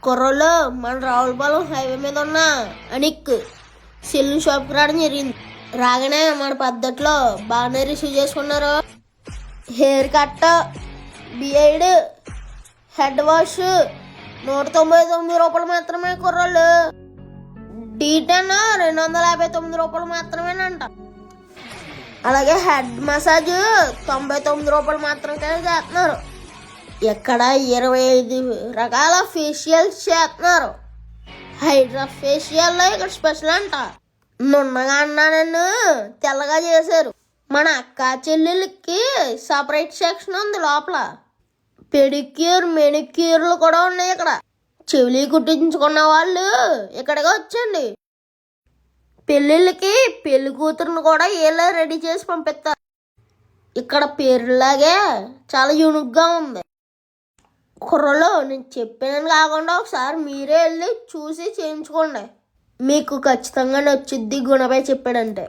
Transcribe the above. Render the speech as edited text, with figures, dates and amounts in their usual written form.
కుర్రోళ్ళు మన రావులపాలెం హైవే మీద ఉన్న అనిక్ సెలూన్ షాప్కి రావడం జరిగింది. రాగానే మన పద్ధతిలో బాగానే రిసీవ్ చేసుకున్నారు. Hair cut, beard, head wash 199 రూపాయలు మాత్రమే. కుర్రోళ్ళు డీటెన్ 259 రూపాయలు మాత్రమేనంట. అలాగే హెడ్ మసాజ్ 99 రూపాయలు మాత్రమే చేస్తున్నారు. ఇక్కడ 25 రకాల ఫేషియల్స్ చేస్తున్నారు. హైడ్రా ఫేషియల్ ఇక్కడ స్పెషల్ అంట. నున్నగా అన్నా నన్ను తెల్లగా చేశారు. మన అక్క చెల్లెళ్ళకి సపరేట్ సెక్షన్ ఉంది లోపల. పెడిక్యూర్, మెనిక్యూర్లు కూడా ఉన్నాయి ఇక్కడ. చెవులు కుట్టించుకున్న వాళ్ళు ఇక్కడికి వచ్చండి. పెళ్ళిళ్ళకి పెళ్లి కూతురుని కూడా ఇలా రెడీ చేసి పంపిస్తారు. ఇక్కడ పేరులాగే చాలా యూనిక్గా ఉంది. కుర్రలో నేను చెప్పానని కాకుండా ఒకసారి మీరే వెళ్ళి చూసి చేయించుకోండి. మీకు ఖచ్చితంగా నచ్చుద్ది గుణపై చెప్పాడంటే.